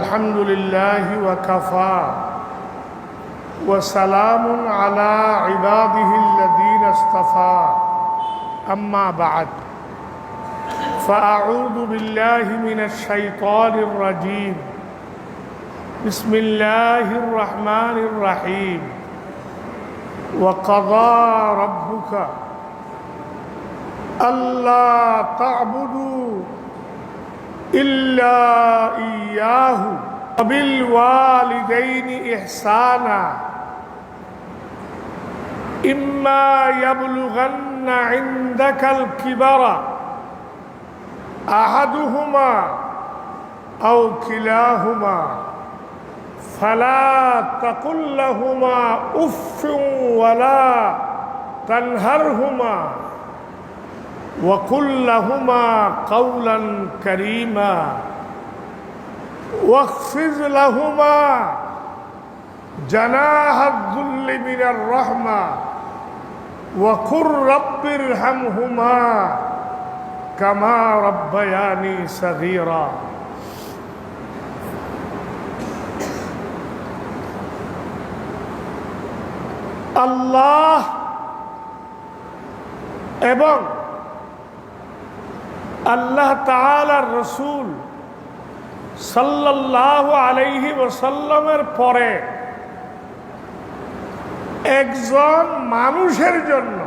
الحمد لله وكفى وسلام على عباده الذين اصطفى أما بعد فأعوذ بالله من الشيطان الرجيم بسم الله الرحمن الرحيم وقضى ربك ألا تعبدوا إلا إياه وبالوالدين إحسانا إما يبلغن عندك الكبر أحدهما أو كلاهما فلا تقل لهما أف ولا تنهرهما وقل لهما قولا كريما واخفض لهما جناح الذل من الرحمة وقل رب ارحمهما كما ربياني صغيرا আল্লাহ এবং আল্লাহ তাআলার রাসূল সাল্লাল্লাহু আলাইহি ওয়াসাল্লামের পরে একজন মানুষের জন্য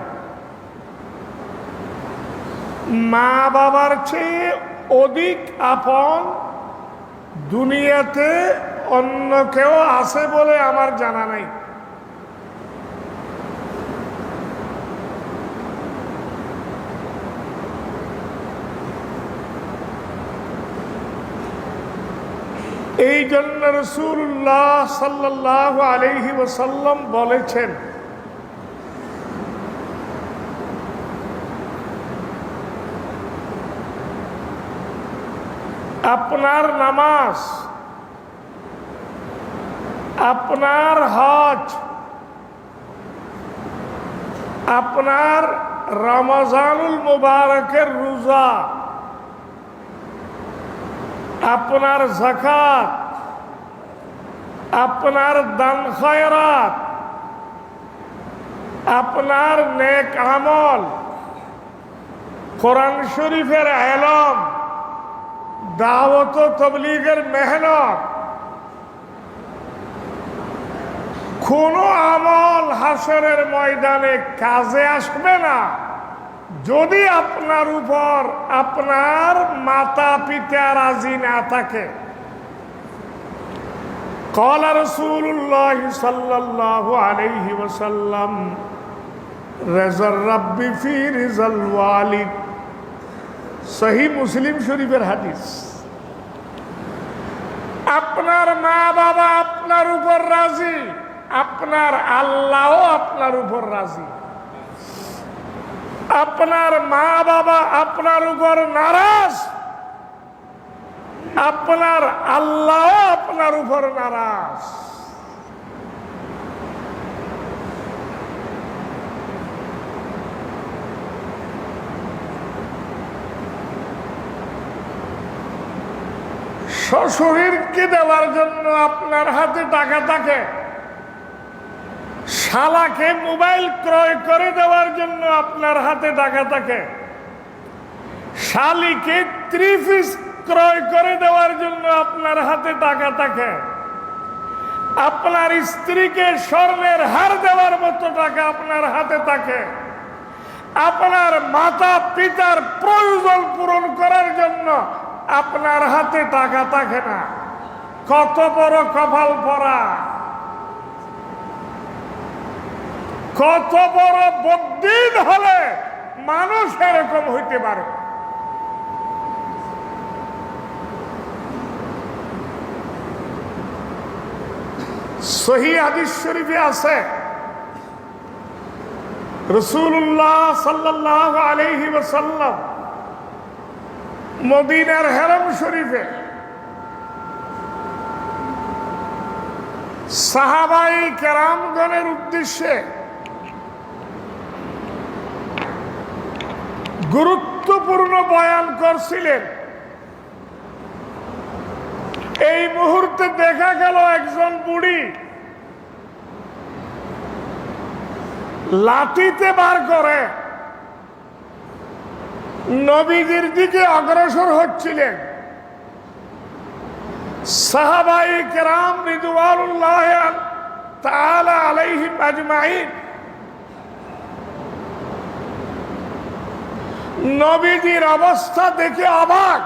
মা বাবার চেয়ে অধিক আপন দুনিয়াতে অন্য কেউ আছে বলে আমার জানা নাই। এই জন্য রাসূলুল্লাহ সাল্লাল্লাহু আলাইহি ওয়াসাল্লাম বলেছেন, আপনার নামাজ, আপনার হজ, আপনার রমজানুল মুবারকের রোজা, আপনার যাকাত, আপনার দান খয়রাত, আপনার নেক আমল, কোরআন শরীফের ইলম, দাওয়াত ও তাবলীগের মেহনত, কোন আমল হাসরের ময়দানে কাজে আসবে না যদি আপনার উপর আপনার মাতা পিতা রাজি না থাকে। قال رسول الله صلى الله عليه وسلم رضا الرب في رضا الوالد। সহিহ মুসলিম শরীফের হাদিস। আপনার মা বাবা আপনার উপর রাজি, আপনার আল্লাহও আপনার উপর রাজি। আপনার মা বাবা আপনার উপর নারাজ, আপনার আল্লাহ আপনার উপর নারাজ। শ্বশুরকে দেওয়ার জন্য আপনার হাতে টাকা থাকে, শালাকে মোবাইল ক্রয় করে দেওয়ার জন্য আপনার হাতে টাকা থাকে, শালিকে 3 পিস ক্রয় করে দেওয়ার জন্য আপনার হাতে টাকা থাকে, আপনার স্ত্রীকে স্বর্ণের হার দেওয়ার মতো টাকা আপনার হাতে থাকে, আপনার মাতা পিতার প্রয়োজন পূরণ করার জন্য আপনার হাতে টাকা থাকে না। কত বড় কপাল পরা, কত বড় বদ্দিন হলে মানুষ এরকম হইতে পারে। সহিহ হাদিস শরীফে আছে, রাসূলুল্লাহ সাল্লাল্লাহু আলাইহি ওয়াসাল্লাম মদিনার হারম শরীফে সাহাবায়ে কেরামগণের উদ্দেশ্যে গুরুত্বপূর্ণ বয়ান করছিলেন। এই মুহূর্তে দেখা গেল একজন বুড়ি লাঠিতে বার করে নবীজির দিকে অগ্রসর হচ্ছিলেন। সাহাবায়ে কেরাম রিদওয়ানুল্লাহ তাআলা আলাইহিম আজমাইন নবীজির অবস্থা দেখে অবাক।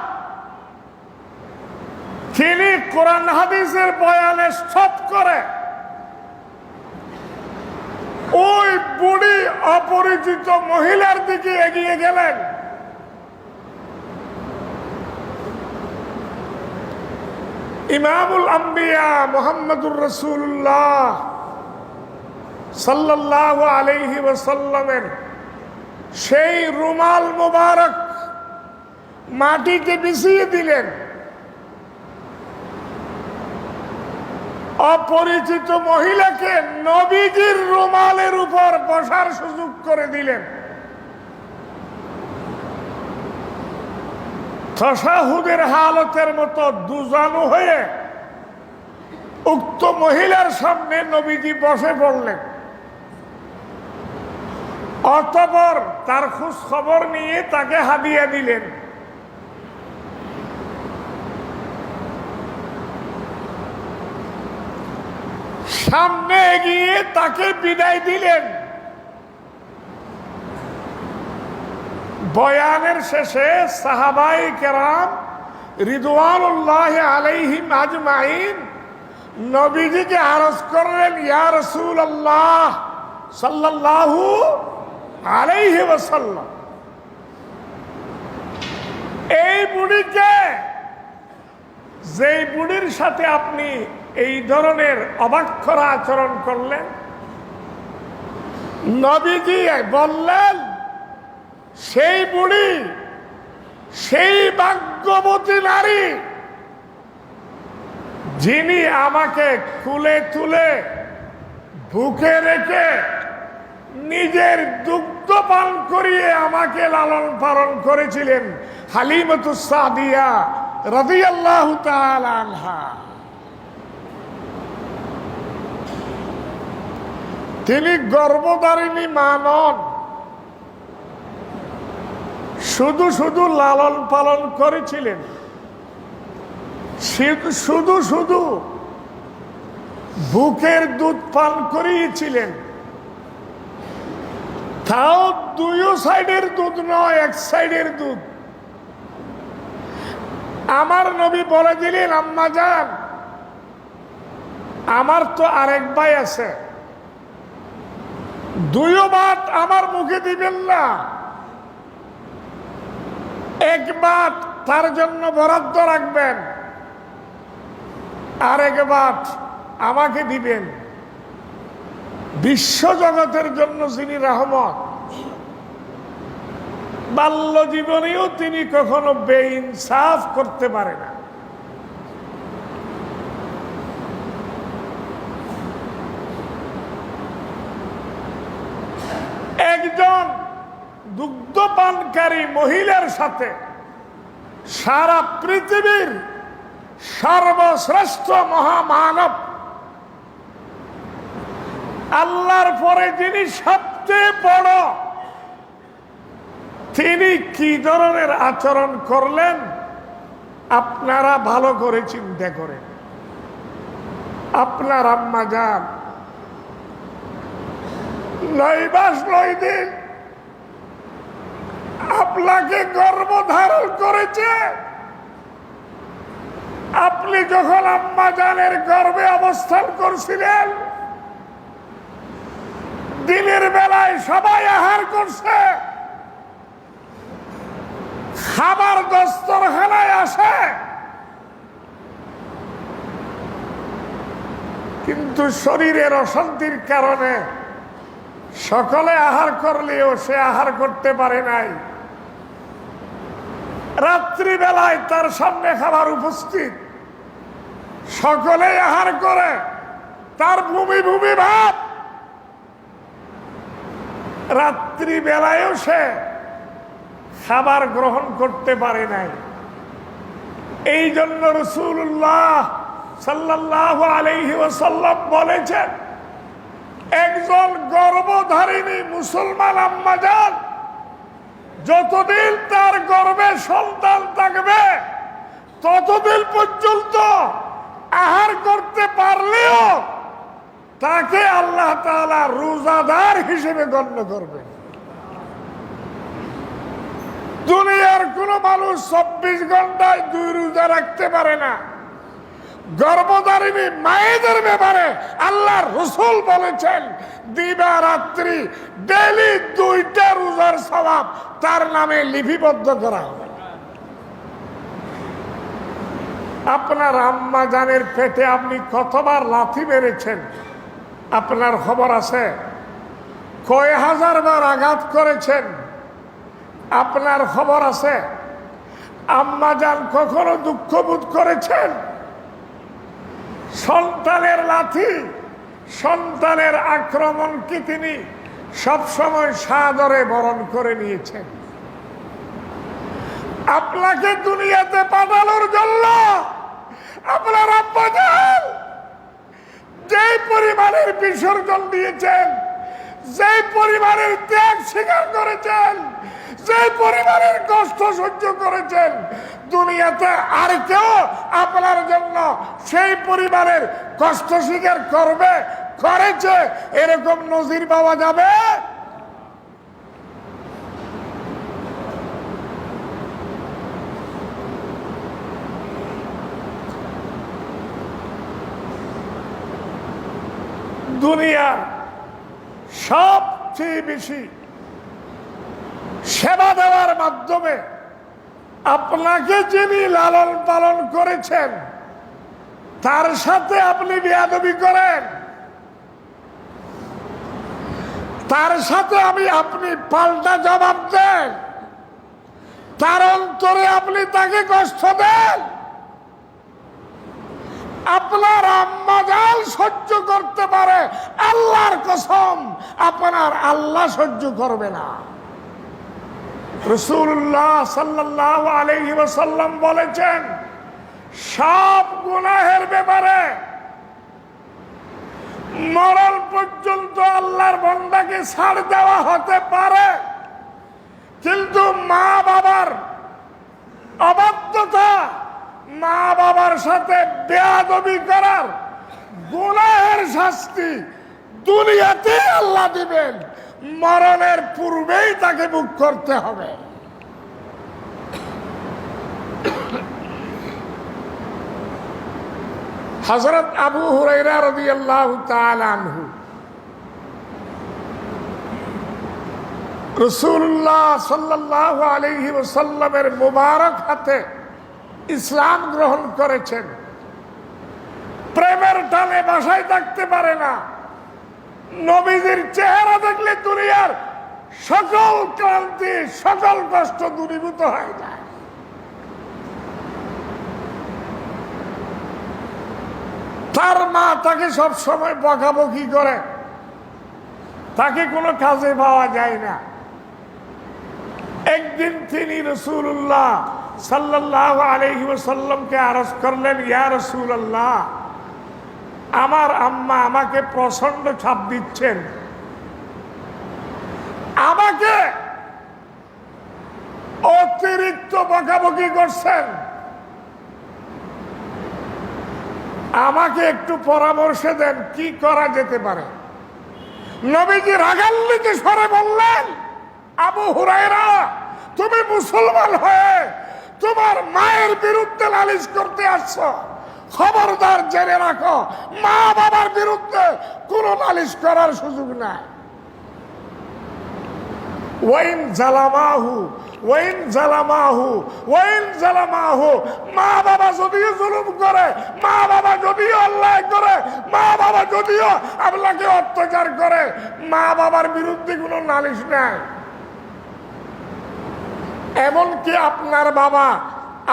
তিনি কোরআন হাদিসের বয়ানে স্টপ করে ওই বুড়ি অপরিচিত মহিলার দিকে এগিয়ে গেলেন। ইমামুল আম্বিয়া মুহাম্মদুর রাসূলুল্লাহ সাল্লাল্লাহু আলাইহি ওয়াসাল্লামের সেই রুমাল মুবারক মাটিতে বিছিয়ে দিলেন। অপরিচিত মহিলাকে নবীজির রুমালের উপর বসার সুযোগ করে দিলেন। তাশাহুদের হালতের মতো দুজানু হয়ে উক্ত মহিলার সামনে নবীজি বসে পড়লেন। অতঃপর তার খোঁজ খবর নিয়ে তাকে হাদিয়া দিলেন। সামনে এগিয়ে তাকে বিদায় দিলেন। বয়ানের শেষে সাহাবায়ে কেরাম রিদওয়ানুল্লাহ আলাইহিম আজমাইন নবীজিকে আরজ করলেন, ইয়া রাসূলুল্লাহ সাল্লাল্লাহু আলাইহি ওয়াসাল্লাম, এই বুড়িকে, যেই বুড়ির সাথে আপনি এই ধরনের অবাক্ষরা আচরণ করলেন, নবীজি বললেন সেই বুড়ি সেই ভাগ্যবতী নারী যিনি আমাকে কুলে তুলে বুকে রেখে নিজের দুগ্ধ পান করিয়ে আমাকে লালন পালন করেছিলেন, হালিমাতুস সাদিয়া রাদিয়াল্লাহু তাআলা আনহা। তিনি গর্ভধারিণী মা নন, শুধু শুধু লালন পালন করেছিলেন, শুধু শুধু বুকের দুধ পান করিয়েছিলেন, তাও দুই সাইডের দুধ নয়, এক সাইডের দুধ। আমার নবী বলে দিলেন, আম্মা জান, আমার তো আরেক ভাই আছে, দুই ভাত আমার মুখে দিবেন না, এক ভাত তার জন্য বরাদ্দ রাখবেন, আর এক ভাত আমাকে দিবেন। বিশ্ব জগতের জন্য যিনি রহমত, বাল্য জীবনেও তিনি কখনো বেইনসাফ করতে পারে না। একজন দুগ্ধপানকারী মহিলার সাথে সারা পৃথিবীর সর্বশ্রেষ্ঠ মহামানব, আল্লাহর পরে যিনি সবচেয়ে বড়, তিনি কি ধরনের আচরণ করলেন আপনারা ভালো করে চিন্তা করেন। আপনার আম্মা জান 9 মাস 9 দিন আপনাকে গর্ভধারণ করেছে। আপনি যখন আম্মা জানের গর্ভে অবস্থান করছিলেন, দিনের বেলায় সবাই আহার করছে, খাবার দস্তরখানায় আসে, কিন্তু শরীরের অশান্তির কারণে সকলে আহার করলেও সে আহার করতে পারে নাই। রাত্রিবেলায় তার সামনে খাবার উপস্থিত, সকলে আহার করে, তার ভূমি ভূমি ভাব, রাত্রিবেলায়ও সে খাবার গ্রহণ করতে পারে নাই। এই জন্য রাসূলুল্লাহ সাল্লাল্লাহু আলাইহি ওয়াসাল্লাম বলেছেন, একজন গর্ভধারিণী মুসলমান আম্মা জান যতদিন তার গর্ভে সন্তান থাকবে ততদিন পর্যন্ত আহার করতে পারলেও তাকে আল্লাহ তাআলা রোজাদার হিসেবে গণ্য করবে। দুনিয়ার কোন মানুষ 24 ঘন্টায় 2 রোজা রাখতে পারে না। গর্ভধারিণী মায়েদের ব্যাপারে আল্লাহর রাসূল বলেছেন, দিবা রাত্রি ডেইলি 2টা রোজার সওয়াব তার নামে লিপিবদ্ধ করা হবে। আপনার আম্মা জানের পেটে আপনি কতবার লাথি মেরেছেন আপনার খবর আছে? কয় হাজার বার আঘাত করেছেন আপনার খবর আছে? আম্মা জান কখনো দুঃখ বোধ করেছেন? সন্তানের লাথি, সন্তানের আক্রমণ কি তিনি সবসময় সাদরে বরণ করে নিয়েছেন? আপনাকে দুনিয়াতে পাঠানোর জন্য আপনার আব্বা জান যে পরিমাণের বিসর্জন দিয়েছেন, যে পরিমাণের ত্যাগ স্বীকার করেছেন, যে পরিমাণের কষ্ট সহ্য করেছেন, দুনিয়াতে আর কেউ আপনার জন্য সেই পরিবারের কষ্ট স্বীকার করবে, করেছে, এরকম নজির পাওয়া যাবে? দুনিয়ার সবচেয়ে বেশি সেবা দেওয়ার মাধ্যমে আপনাকে যিনি লালন পালন করেছেন তার সাথে আপনি বেয়াদবি করেন, তার সাথে আপনি পাল্টা জবাব দেন, তার অন্তরে আপনি তাকে কষ্ট দেন, আপনার আম্মা জান সহ্য করতে পারে, আল্লাহর কসম আপনার আল্লাহ সহ্য করবে না। রাসূলুল্লাহ সাল্লাল্লাহু আলাইহি ওয়াসাল্লাম বলেছেন, সব গুনাহের ব্যাপারে মরণ পর্যন্ত আল্লাহর বান্দাকে ছাড় দেওয়া হতে পারে, কিন্তু মা বাবার অবাধ্যতা, মা বাবার সাথে বেয়াদবি করার গুনাহের শাস্তি দুনিয়াতে আল্লাহ দিবেন, মরণের পূর্বেই তাকে ভোগ করতে হবে। হযরত আবু হুরায়রা রাদিয়াল্লাহু তাআলা আনহু রাসূলুল্লাহ সাল্লাল্লাহু আলাইহি ওয়াসাল্লামের মুবারক হাতে ইসলাম গ্রহণ করেছেন। প্রেমের টানে বাসায় থাকতে পারে না, নবীজির চেহারা দেখলে দুনিয়ার সকল ক্লান্তি, সকল কষ্ট দূরীভূত হয়ে যায়। তার মা তাকে সব সময় বকাবকি করে, তাকে কোনো কাজে পাওয়া যায় না। একদিন তিনি রাসূলুল্লাহ সাল্লাল্লাহু আলাইহি ওয়াসাল্লামকে আরজ করলেন, ইয়া রাসূলুল্লাহ, আমার আম্মা আমাকে প্রচন্ড চাপ দিচ্ছেন, আমাকে অতিরিক্ত বকাবকি করছেন, আমাকে একটু পরামর্শ দেন কি করা যেতে পারে। নবীজি রাগান্বিত স্বরে বললেন, আবু হুরায়রা, তুমি মুসলমান হয়ে তোমার মায়ের বিরুদ্ধে নালিশ করতে আসছো, খবরদার জেনে রাখো, মা বাবার বিরুদ্ধে কোনো নালিশ করার সুযোগ নাই। ওয়াইন জালামাহু ওয়াইন জালামাহু ওয়াইন জালামাহু, মা বাবা যদিও জুলুম করে, মা বাবা যদিও অন্যায় করে, মা বাবা যদিও আপনাকে অত্যাচার করে, মা বাবার বিরুদ্ধে কোনো নালিশ নাই। এমনকি আপনার বাবা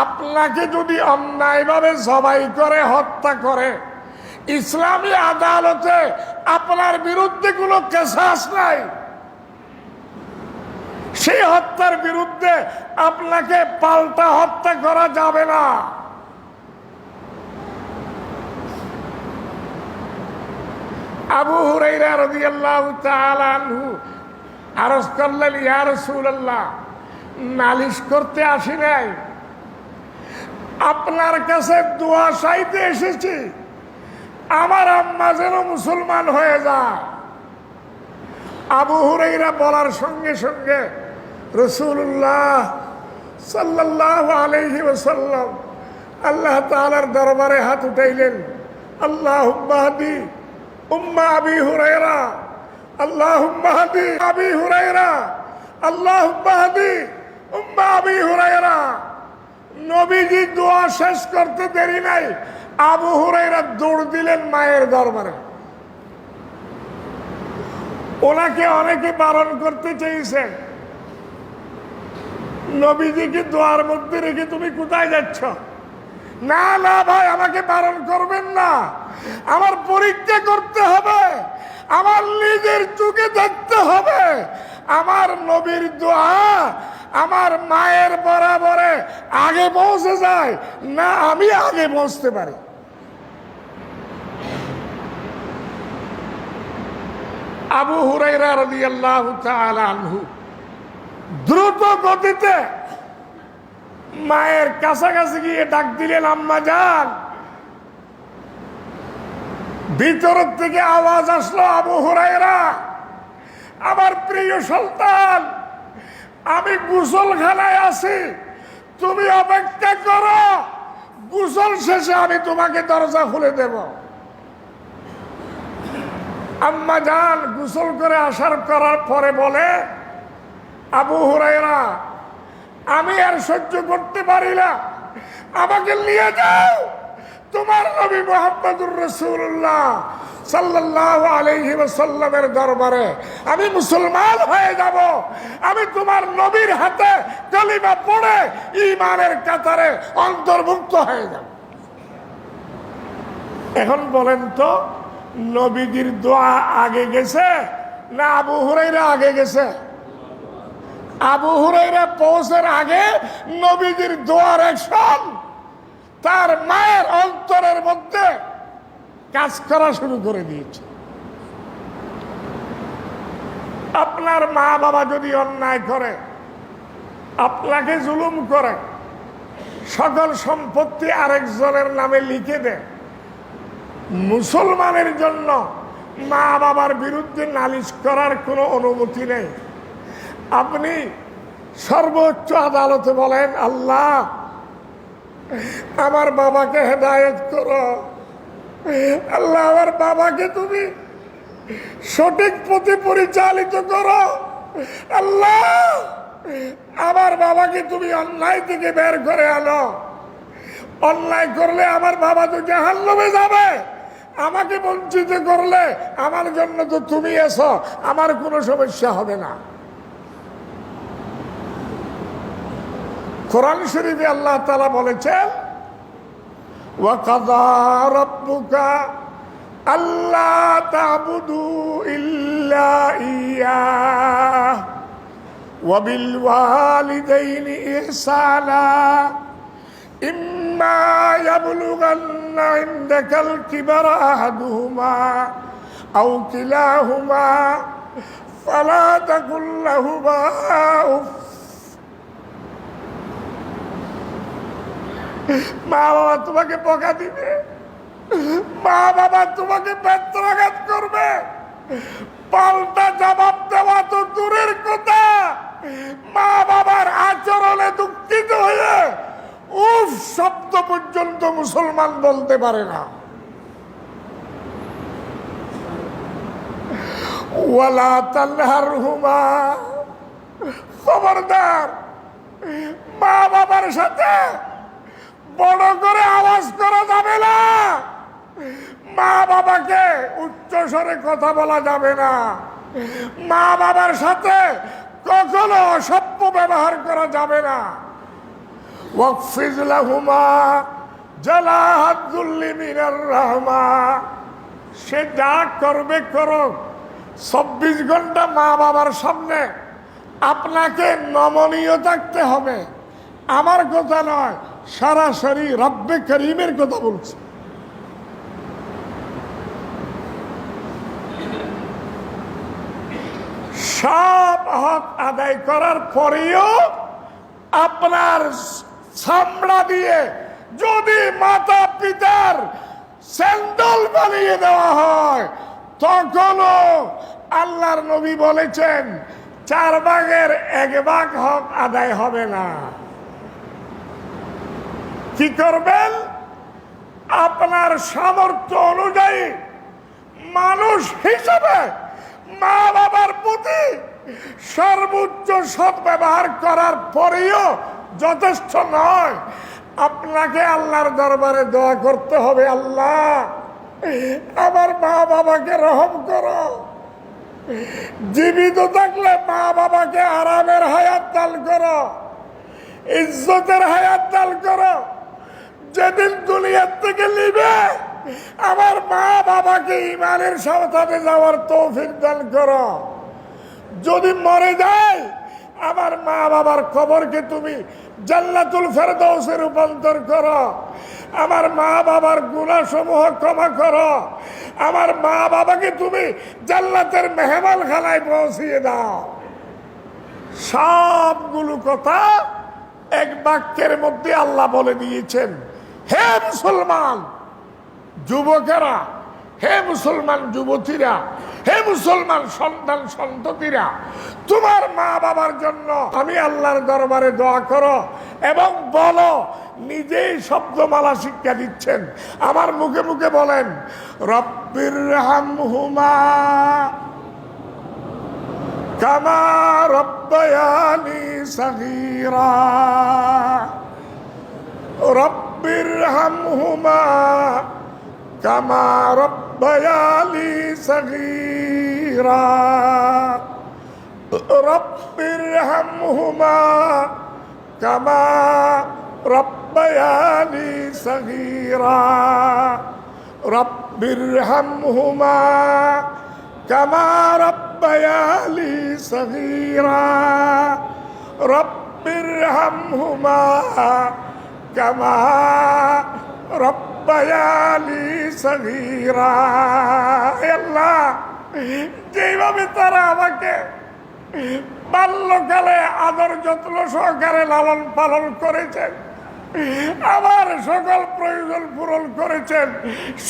আপনাকে যদি অন্যায়ভাবে জবাই করে, হত্যা করে, ইসলামী আদালতে আপনার বিরুদ্ধে কোনো কেসাস নাই, সেই হত্যার বিরুদ্ধে আপনাকে পাল্টা হত্যা করা যাবে না। আবু হুরায়রা রাদিয়াল্লাহু তাআলা আনহু আরজ করলেন, ইয়া রাসূলুল্লাহ, নালিশ করতে আসি নাই, আপনার কাছে দোয়া চাইতে এসেছি, আমার আম্মা যেন মুসলমান হয়ে যায়। আবু হুরায়রা বলার সঙ্গে সঙ্গে রাসূলুল্লাহ সাল্লাল্লাহু আলাইহি ওয়াসাল্লাম আল্লাহ তাআলার দরবারে হাত উঠাইলেন, আল্লাহুম্মা হাদি উম্মা আবি হুরায়রা, আল্লাহুম্মা হাদি আবি হুরায়রা, আল্লাহুম্মা হাদি উম্মা আবি হুরায়রা। নবীজি দোয়া শেষ করতে দেরি নাই, আবু হুরায়রা দৌড় দিলেন মায়ের দরবারে। ওনাকে অনেকে বারণ করতে চেয়েছেন, নবীজিকে দোয়ার মধ্যে রেখে তুমি কোথায় যাচ্ছ? না না ভাই, আমাকে বারণ করবেন না, আমার পরীক্ষা করতে হবে, আমার নিজের চোখে দেখতে হবে আমার নবীর দোয়া আমার মায়ের বরাবরে আগে পৌঁছে যায় না আমি আগে পৌঁছতে পারি। আবু হুরায়রা রাদিয়াল্লাহু তাআলা আনহু দ্রুত গতিতে মায়ের কাছাকাছি গিয়ে ডাক দিলেন, আম্মা জান। ভিতর থেকে আওয়াজ আসলো, আবু হুরায়রা, আমার প্রিয় সন্তান, আমি গোসলখানায় আছি, তুমি অপেক্ষা করো, গোসল শেষে আমি তোমাকে দরজা খুলে দেব। আম্মা জান গোসল করে করার পরে বলে, আবু হুরায়রা, আমি আর সহ্য করতে পারি না, আমাকে নিয়ে যাও তোমার নবী মুহাম্মদুর রাসূলুল্লাহ সাল্লাল্লাহু আলাইহি ওয়াসাল্লামের দরবারে, আমি মুসলমান হয়ে যাব, আমি তোমার নবীর হাতে কালিমা পড়ে ঈমানের কাতারে অন্তর্ভুক্ত হয়ে যাব। এখন বলেন তো, নবীজির দোয়া আগে গেছে না আবু হুরায়রা আগে গেছে? আবু হুরায়রা পৌঁছার আগে নবীজির দোয়ার অ্যাকশন তার মায়ের অন্তরের মধ্যে কাজ করা শুরু করে দিয়েছে। আপনার মা বাবা যদি অন্যায় করে, আপনাকে জুলুম করে, সকল সম্পত্তি আরেকজনের নামে লিখে দেয়, মুসলমানের জন্য মা বাবার বিরুদ্ধে নালিশ করার কোনো অনুমতি নেই। আপনি সর্বোচ্চ আদালতে বলেন, আল্লাহ আমার বাবাকে হেদায়েত করো, আল্লাহ আমার বাবাকে তুমি সঠিক পথে পরিচালিত করো, আল্লাহ আমার বাবাকে তুমি অন্যায় থেকে বের করে আনো, অন্যায় করলে আমার বাবা তো জাহান্নামে যাবে, আমাকে বঞ্চিত করলে আমার জন্য তো তুমি এসো, আমার কোনো সমস্যা হবে না। কোরআন শরীফে আল্লাহ তাআলা বলেছেন, ওয়া কাযা রাব্বুকা আল্লা তা'বুদু ইল্লা ইয়্যাহ ওয়া বিল ওয়ালিদাইনি ইহসানা ইম্মা ইয়াবলুগান্না ইনদাকাল কিবারা আহাদুহুমা আও কিলাহুমা ফালা তাকুল লাহুমা উফ। মা বাবা তোমাকে বকা দিবে, মা বাবা তোমাকে বেত্রাঘাত করবে, পাল্টা জবাব দেওয়া তো দূরের কথা, মা বাবার আচরণে দুঃখিত হয়ে উফ শব্দ পর্যন্ত মুসলমান বলতে পারে না। ওয়ালা তানহারহুমা, খবরদার মা বাবার সাথে বড় করে আওয়াজ করা যাবে না, মা বাবাকে উচ্চ স্বরে কথা বলা যাবে না, মা বাবার সাথে কখনো অসভ্য ব্যবহার করা যাবে না। ওয়াকফিজ লাহুমা জালাহাদ যুল্লি মিনার রাহমা, সে যা করবে করো, 24 ঘন্টা মা বাবার সামনে আপনাকে নমনীয় থাকতে হবে। আমার কথা নয়, সরাসরি রব্বে করিমের কথা বলছে। সব হক আদায় করার পরেও আপনার চামড়া দিয়ে যদি মাতা পিতার স্যান্ডেল বানিয়ে দেওয়া হয়, তখনও আল্লাহর নবী বলেছেন 4 ভাগের 1 ভাগ হক আদায় হবে না। কি করবেন? আপনার সামর্থ্য অনুযায়ী মানুষ হিসাবে মা বাবার প্রতি সর্বোচ্চ সৎ ব্যবহার করার পরেও যথেষ্ট নয়। আপনাকে আল্লাহর দরবারে দোয়া করতে হবে, আল্লাহ আমার মা বাবাকে রহম করো, জীবিত থাকলে মা বাবাকে আরামের হায়াত দান করো, ইজ্জতের হায়াত দান করো। যেদিন দুনিয়ার থেকে নিবে আমার মা বাবাকে ঈমানের সাথে যাওয়ার তৌফিক দান করো। যদি মরে যায় আমার মা বাবার কবরকে তুমি জান্নাতুল ফেরদাউসে রূপান্তর করো। আমার মা বাবার গুনাহ সমূহ ক্ষমা করো। আমার মা বাবাকে তুমি জান্নাতের মেহমানখানায় পৌঁছিয়ে দাও। সবগুলো কথা এক বাক্যের মধ্যে আল্লাহ বলে দিয়েছেন। হে মুসলমান যুবকেরা, হে মুসলমান যুবতীরা, হে মুসলমান সন্তান সন্ততিরা, তোমার মা বাবার জন্য আমি আল্লাহর দরবারে দোয়া করো এবং বলো। নিজেই শব্দমালা শিক্ষা দিচ্ছেন, আমার মুখে মুখে বলেন, রব্বির হামহুমা কামা রব্বায়ানি সগীরা, রব্বির হামহুমা কামা রব্বায়ানি সগীরা, রব্বির হামহুমা কামা রব্বায়ানি সগীরা, রব্বির হামহুমা কামা রব্বায়ানি সগীরা, রব্বির হামহুমা কামা রব্বায়ানি সগীরা। আল্লাহ, যেভাবে তারা আমাকে বাল্যকালে আদর যত্ন সহকারে লালন পালন করেছেন, আমার সকল প্রয়োজন পূরণ করেছেন,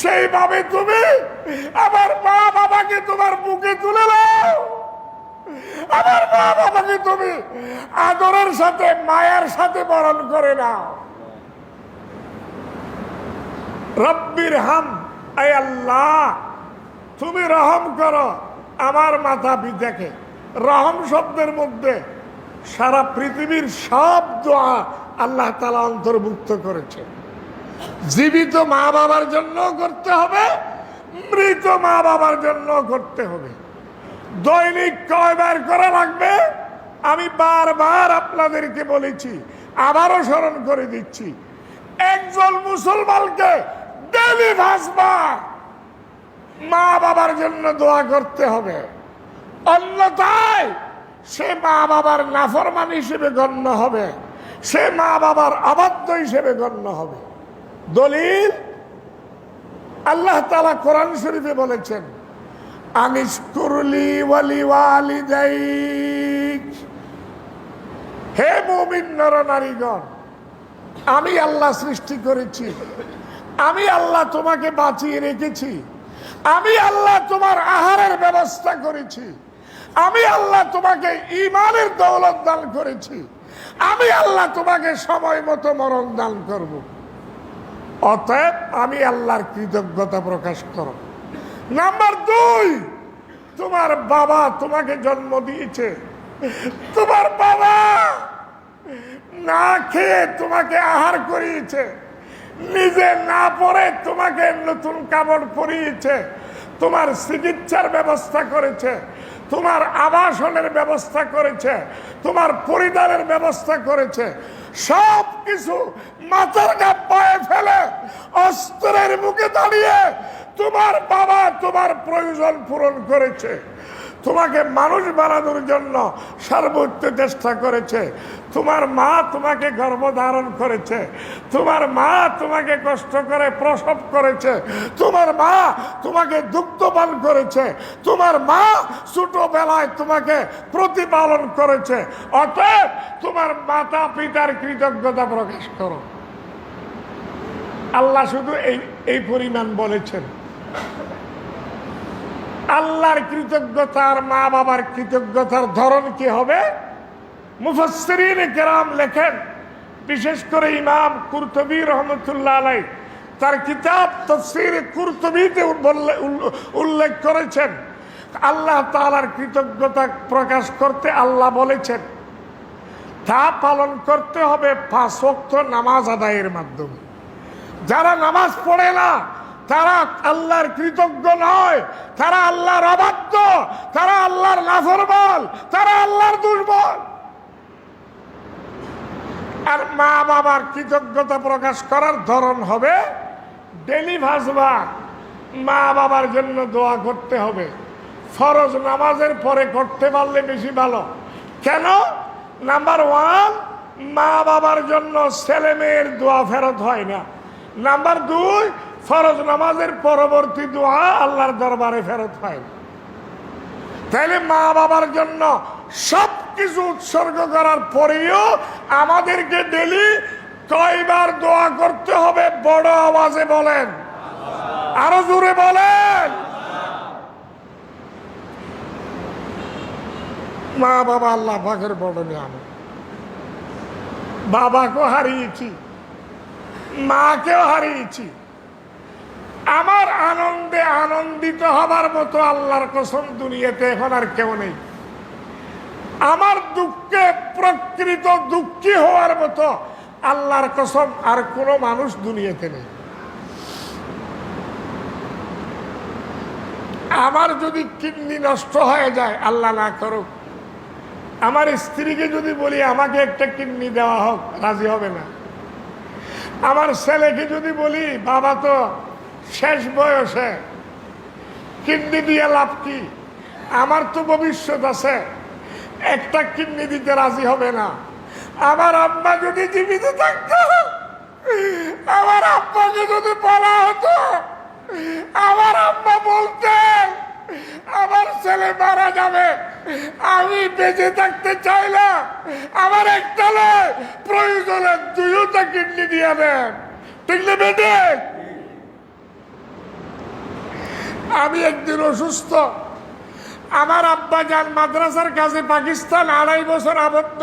সেইভাবে তুমি আমার মা বাবাকে তোমার বুকে তুলে নাও। আমার মা বাবাকে তুমি আদরের সাথে মায়ার সাথে বরণ করে নাও। রব্বির হাম, আয় আল্লাহ তুমি রহম করো আমার মাতা পিতাকে। রহম শব্দের মধ্যে সারা পৃথিবীর সব দোয়া আল্লাহ তাআলা অন্তর্ভুক্ত করেছে। জীবিত মা বাবার জন্য করতে হবে, মৃত মা বাবার জন্য করতে হবে। দৈনিক কয়বার করা লাগবে আমি বারবার আপনাদেরকে বলেছি, আবারও স্মরণ করে দিচ্ছি। একজন মুসলমানকে ডেইলি 5 বার মা বাবার জন্য দোয়া করতে হবে, অন্যথায় সে মা বাবার নাফরমান হিসেবে গণ্য হবে, সে মা বাবার অবাধ্য হিসেবে গণ্য হবে। দলিল আল্লাহ তাআলা কোরআন শরীফে বলেছেন, আনিশকুরলি ওয়ালি ওয়ালিদাইক, হে মুমিন নর নারীগণ, আমি আল্লাহ সৃষ্টি করেছি, আমি আল্লাহ তোমাকে বাঁচিয়ে রেখেছি, আমি আল্লাহ তোমার আহারের ব্যবস্থা করেছি, আমি আল্লাহ তোমাকে ঈমানের দৌলত দান করেছি, আমি আল্লাহ তোমাকে সময় মতো মরণ দান করব। অতএব আমি আল্লাহর কৃতজ্ঞতা প্রকাশ করো। নাম্বার 2, তোমার বাবা তোমাকে জন্ম দিয়েছে, তোমার বাবা না খেয়ে তোমাকে আহার করিয়েছে, নিজে না পড়ে তোমাকে নতুন কাপড় পরিয়েছে, তোমার চিকিৎসার ব্যবস্থা করেছে, তোমার আবাসনের ব্যবস্থা করেছে, তোমার পরিবারের ব্যবস্থা করেছে। সব কিছু মাথার ঘাম পায়ে ফেলে অস্ত্রের মুখে দাঁড়িয়ে তোমার বাবা তোমার প্রয়োজন পূরণ করেছে, তোমাকে মানুষ বানানোর জন্য সর্বোচ্চ চেষ্টা করেছে, তোমার মা তোমাকে গর্ভধারণ করেছে, তোমার মা তোমাকে কষ্ট করে প্রসব করেছে, তোমার মা তোমাকে দুগ্ধপান করেছে, তোমার মা ছোটবেলায় তোমাকে প্রতিপালন করেছে। অতএব তোমার মাতা পিতার কৃতজ্ঞতা প্রকাশ করো। আল্লাহ শুধু এই পরিমাণ বলেছেন। আল্লাহর কৃতজ্ঞতা আর মা বাবার কৃতজ্ঞতার ধরন কি হবে? মুফাসসিরিন কেরাম লেখেন, বিশেষ করে ইমাম কুরতুবী রহমতুল্লাহ আলাইহি তার কিতাব তাফসীর কুরতুবীতে উল্লেখ করেছেন, আল্লাহ তাআলার কৃতজ্ঞতা প্রকাশ করতে আল্লাহ বলেছেন তা পালন করতে হবে 5 ওয়াক্ত নামাজ আদায়ের মাধ্যমে। যারা নামাজ পড়ে না তারা আল্লাহর কৃতজ্ঞ নয়, তারা আল্লাহর অবাধ্য, তারা আল্লাহর নাফরমান, তারা আল্লাহর দুর্বল। আর মা বাবার কৃতজ্ঞতা প্রকাশ করার ধরন হবে ডেলি 5 বার মা বাবার জন্য দোয়া করতে হবে। ফরজ নামাজের পরে করতে পারলে বেশি ভালো। কেন? নাম্বার 1, মা বাবার জন্য ছেলে মেয়ের দোয়া ফেরত হয় না। নাম্বার 2, ফরজ নামাজের পরবর্তী দোয়া আল্লাহর দরবারে ফেরত হয় না। তাহলে মা বাবার জন্য সব কিছু উৎসর্গ করার পরেও আমাদেরকে ডেলি কয়বার দোয়া করতে হবে? বড় আওয়াজে বলেন, আরো জোরে বলেন। মা বাবা আল্লাহ পাকের বড় নিয়ামত। বাবাকেও হারিয়েছি, মাকেও হারিয়েছি। আমার আনন্দে আনন্দিত হবার মতো আল্লাহর কসম দুনিয়াতে এখন আর কেউ নেই। আমার দুঃখে প্রকৃত দুঃখী হওয়ার মতো আল্লাহর কসম আর কোনো মানুষ দুনিয়াতে নেই। আমার যদি কিডনি নষ্ট হয়ে যায়, আল্লাহ না করুক, আমার স্ত্রীকে যদি বলি আমাকে একটা কিডনি দেওয়া হোক, রাজি হবে না। আমার ছেলেকে যদি বলি বাবা তো শেষ বয়সে, কিডনি দিয়ে লাভ কি, আমার তো ভবিষ্যৎ আছে, একটা কিডনি দিতে রাজি হবে না। আমার আব্বা যদি জীবিত থাকতো, আমার আব্বাকে যদি বলা হতো, আমার আব্বা বলতেন আমার ছেলে মারা যাবে, আমি বেঁচে থাকতে চাইলাম, আমার একটা নয় প্রয়োজনে 2টা কিডনি দিয়ে দেন, ঠিক না বেটে? আমি একদিন অসুস্থ, আমার আব্বা যান মাদ্রাসার কাছে পাকিস্তান, 2.5 বছর আবদ্ধ।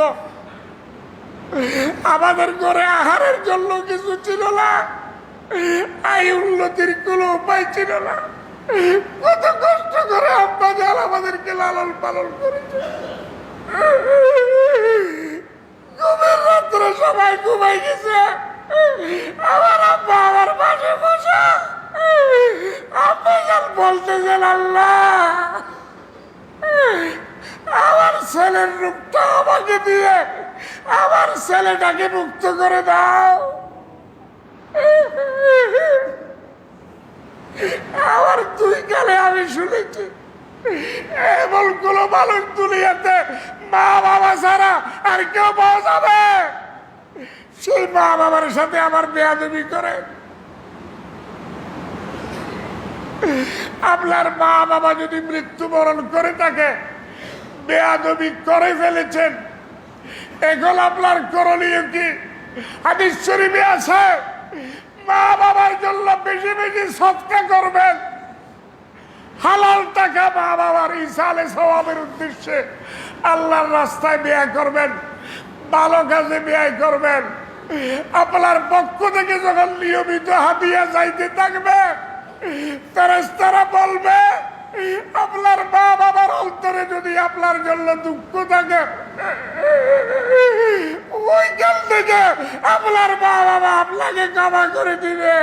আমাদের ঘরে আহারের জন্য কিছু ছিল না, আয় উন্নতির কোনো উপায় ছিল না। কত কষ্ট করে আব্বা যান আমাদেরকে লালন পালন করেছে। ঘুমের রাত্রে সবাই ঘুমাই গেছে, আমার আব্বা আমার পাশে বসা, আব্বা যান বলতেছেন আল্লাহ আমার ছেলের রূপটা আমাকে দিয়ে আমার ছেলেটাকে মুক্ত করে দাও। আমার 2 কালে আমি শুনেছি এমন কোন মানুষ দুনিয়াতে মা বাবা ছাড়া আর কেউ পাওয়া যাবে, সেই মা বাবার সাথে আমার বেয়াদবি করে। আপনার মা বাবা যদি মৃত্যুবরণ করে থাকে, বেয়াদবি করে ফেলেছেন, এখন আপনার করণীয় কি? হাদিস শরীফে আছে মা বাবার জন্য বেশি বেশি সদকা করবেন, হালাল টাকা মা বাবার ইসালে সওয়াবের উদ্দেশ্যে আল্লাহর রাস্তায় ব্যয় করবেন, ভালো কাজে ব্যয় করবেন। আপনার পক্ষ থেকে যখন নিয়মিত হাদিয়া যাইতে থাকবে, ফেরেশতারা বলবে আপনার মা বাবার অন্তরে যদি আপনার জন্য দুঃখ থাকে, ওইখান থেকে আপনার মা বাবা আপনাকে ক্ষমা করে দিবে।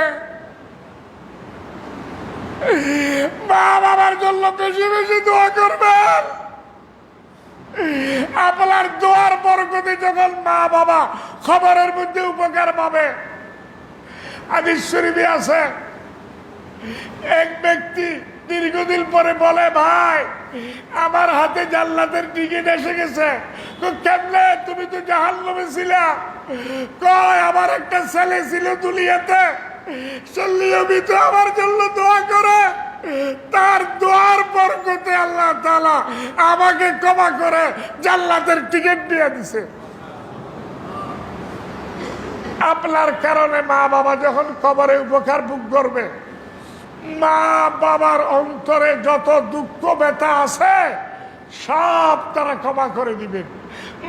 মা বাবার জন্য বেশি বেশি দোয়া করবেন। আপনার দোয়ার বরকতে যখন মা বাবা খবরের মধ্যে উপকার পাবে। হাদিস শরীফে আছে এক ব্যক্তি দীর্ঘদিন পরে বলে, ভাই আমার হাতে জান্নাতের টিকিট এসে গেছে, কেমনে? তুমি তো জাহান্নামে ছিলা। কয় আমার একটা ছেলে ছিল দুনিয়াতে, সে নিয়মিত আমার জন্য দোয়া করে, তার দোয়ার বরকতে আল্লাহ তাআলা আমাকে ক্ষমা করে জান্নাতের টিকিট দিয়ে দিছে। আপনার কারণে মা বাবা যখন কবরে উপকার ভোগ করবে, মা বাবার অন্তরে যত দুঃখ ব্যথা আছে সব তারা ক্ষমা করে দিবেন।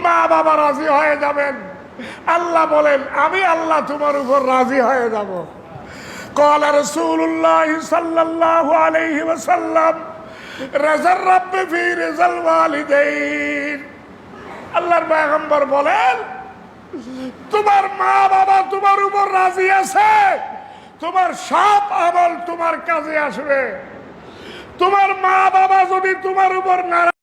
মা বাবা রাজি হয়ে যাবেন। আল্লাহ বলেন, আমি আল্লাহ তোমার উপর রাজি হয়ে যাব। قال رسول الله صلى الله عليه وسلم رضا الرب في رضا الوالدين। আল্লাহর পয়গম্বর বলেন, তোমার মা বাবা তোমার উপর রাজি আছে, তোমার সব আমল তোমার কাজে আসবে। তোমার মা বাবা যদি তোমার উপর নারাজ